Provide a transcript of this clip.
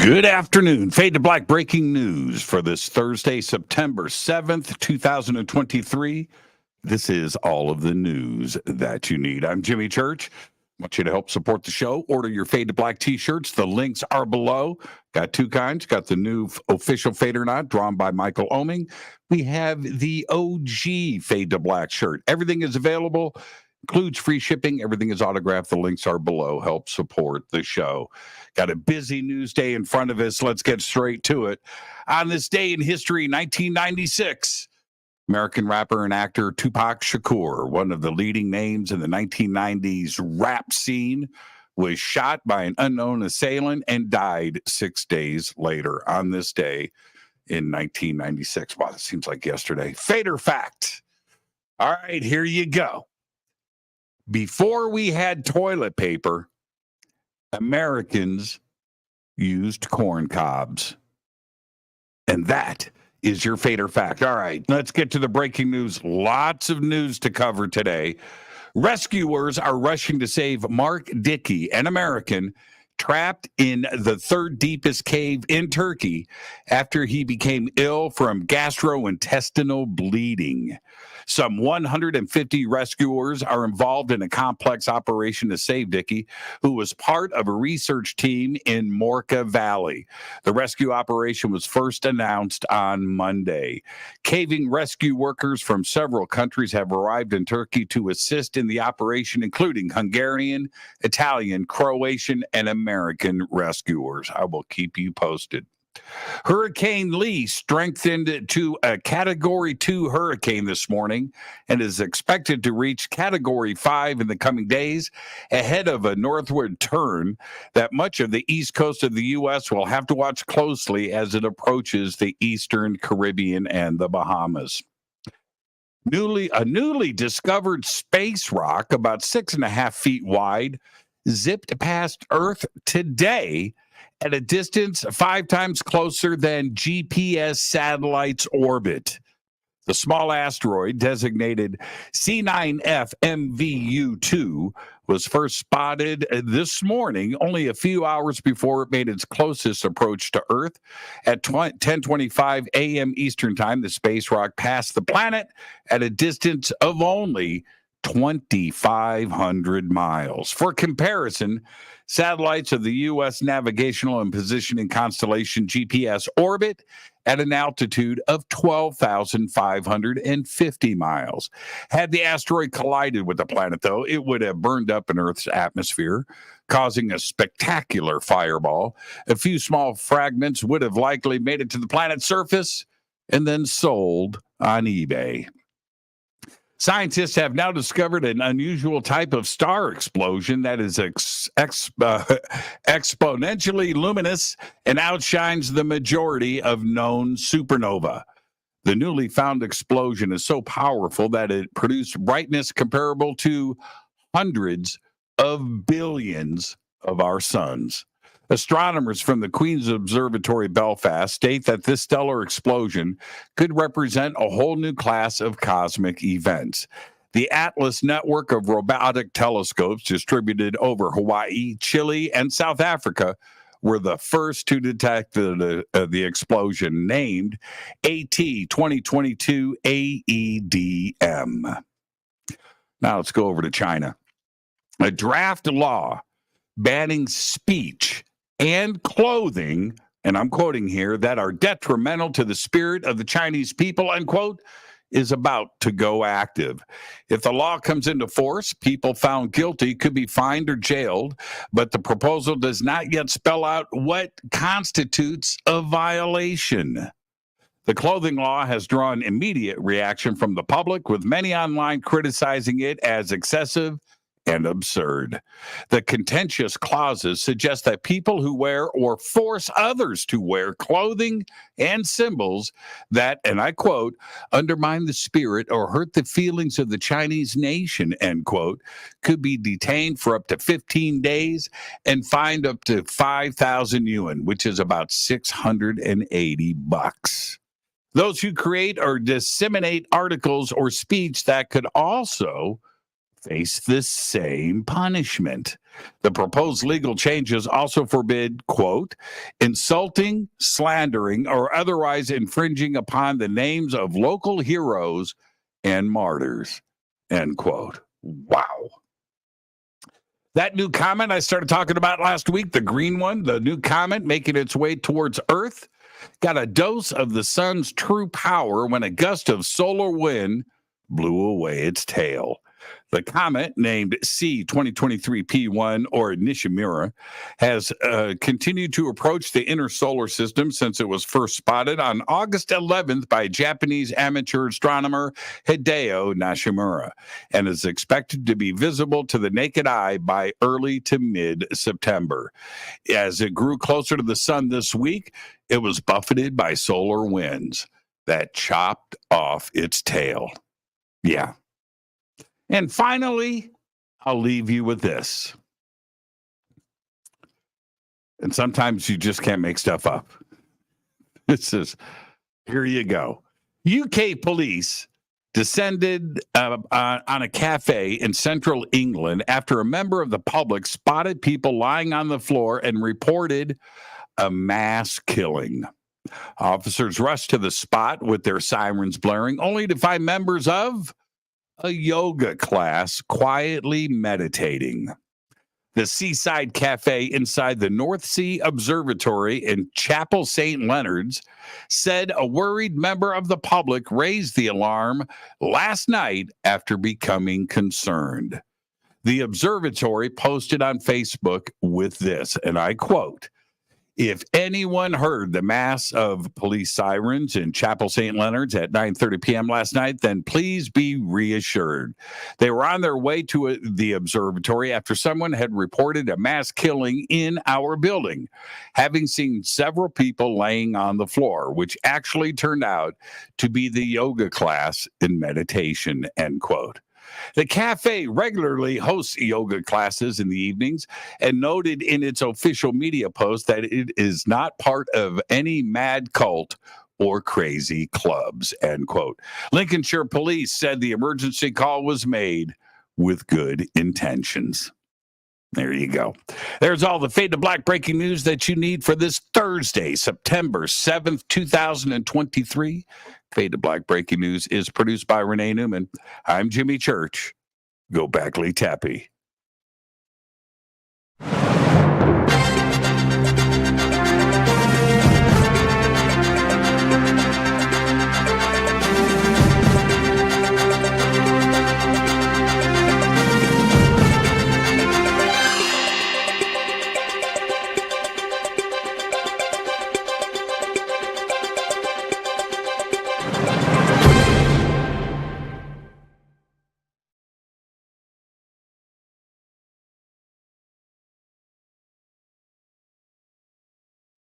Good afternoon. Fade to Black breaking news for this Thursday, September 7th, 2023. This is all of the news that you need. I'm Jimmy Church. I want you to help support the show. Order your Fade to Black T-shirts. The links are below. Got two kinds. Got the new official Fade or Not drawn by Michael Oming. We have the OG Fade to Black shirt. Everything is available. Includes free shipping. Everything is autographed. The links are below. Help support the show. Got a busy news day in front of us. Let's get straight to it. On this day in history, 1996, American rapper and actor Tupac Shakur, one of the leading names in the 1990s rap scene, was shot by an unknown assailant and died 6 days later on this day in 1996. Wow, that seems like yesterday. Fade or fact? All right, here you go. Before we had toilet paper, Americans used corn cobs. And that is your Fade or fact. All right, let's get to the breaking news. Lots of news to cover today. Rescuers are rushing to save Mark Dickey, an American trapped in the third deepest cave in Turkey after he became ill from gastrointestinal bleeding. Some 150 rescuers are involved in a complex operation to save Dickey, who was part of a research team in Morka Valley. The rescue operation was first announced on Monday. Caving rescue workers from several countries have arrived in Turkey to assist in the operation, including Hungarian, Italian, Croatian, and American rescuers. I will keep you posted. Hurricane Lee strengthened to a Category 2 hurricane this morning and is expected to reach Category 5 in the coming days, ahead of a northward turn that much of the east coast of the U.S. will have to watch closely as it approaches the eastern Caribbean and the Bahamas. A newly discovered space rock, about 6.5 feet wide, zipped past Earth today at a distance 5 times closer than GPS satellites orbit. The small asteroid, designated C9F-MVU-2, was first spotted this morning, only a few hours before it made its closest approach to Earth. At 10:25 a.m. Eastern Time, the space rock passed the planet at a distance of only 2,500 miles. For comparison, satellites of the U.S. navigational and positioning constellation GPS orbit at an altitude of 12,550 miles. Had the asteroid collided with the planet, though, it would have burned up in Earth's atmosphere, causing a spectacular fireball. A few small fragments would have likely made it to the planet's surface and then sold on eBay. Scientists have now discovered an unusual type of star explosion that is exponentially luminous and outshines the majority of known supernova. The newly found explosion is so powerful that it produced brightness comparable to hundreds of billions of our suns. Astronomers from the Queen's Observatory Belfast state that this stellar explosion could represent a whole new class of cosmic events. The Atlas network of robotic telescopes distributed over Hawaii, Chile, and South Africa were the first to detect the explosion, named AT 2022 AEDM. Now let's go over to China. A draft law banning speech and clothing, and I'm quoting here, that are detrimental to the spirit of the Chinese people, unquote, is about to go active. If the law comes into force, people found guilty could be fined or jailed, but the proposal does not yet spell out what constitutes a violation. The clothing law has drawn immediate reaction from the public, with many online criticizing it as excessive and absurd. The contentious clauses suggest that people who wear or force others to wear clothing and symbols that, and I quote, undermine the spirit or hurt the feelings of the Chinese nation, end quote, could be detained for up to 15 days and fined up to 5,000 yuan, which is about $680. Those who create or disseminate articles or speech that could also face the same punishment. The proposed legal changes also forbid, quote, insulting, slandering, or otherwise infringing upon the names of local heroes and martyrs, end quote. Wow. That new comet I started talking about last week, the green one, the new comet making its way towards Earth, got a dose of the sun's true power when a gust of solar wind blew away its tail. The comet, named C-2023P1 or Nishimura, has continued to approach the inner solar system since it was first spotted on August 11th by Japanese amateur astronomer Hideo Nishimura, and is expected to be visible to the naked eye by early to mid-September. As it grew closer to the sun this week, it was buffeted by solar winds that chopped off its tail. Yeah. And finally, I'll leave you with this. And sometimes you just can't make stuff up. It says, here you go. UK police descended on a cafe in central England after a member of the public spotted people lying on the floor and reported a mass killing. Officers rushed to the spot with their sirens blaring, only to find members of a yoga class quietly meditating. The Seaside Cafe inside the North Sea Observatory in Chapel St. Leonard's said a worried member of the public raised the alarm last night after becoming concerned. The observatory posted on Facebook with this, and I quote, if anyone heard the mass of police sirens in Chapel St. Leonard's at 9:30 p.m. last night, then please be reassured. They were on their way to the observatory after someone had reported a mass killing in our building, having seen several people laying on the floor, which actually turned out to be the yoga class in meditation, end quote. The cafe regularly hosts yoga classes in the evenings and noted in its official media post that it is not part of any mad cult or crazy clubs, end quote. Lincolnshire police said the emergency call was made with good intentions. There you go. There's all the Fade to Black breaking news that you need for this Thursday, September 7th, 2023. Fade to Black breaking news is produced by Renee Newman. I'm Jimmy Church. Go Backley Tappy.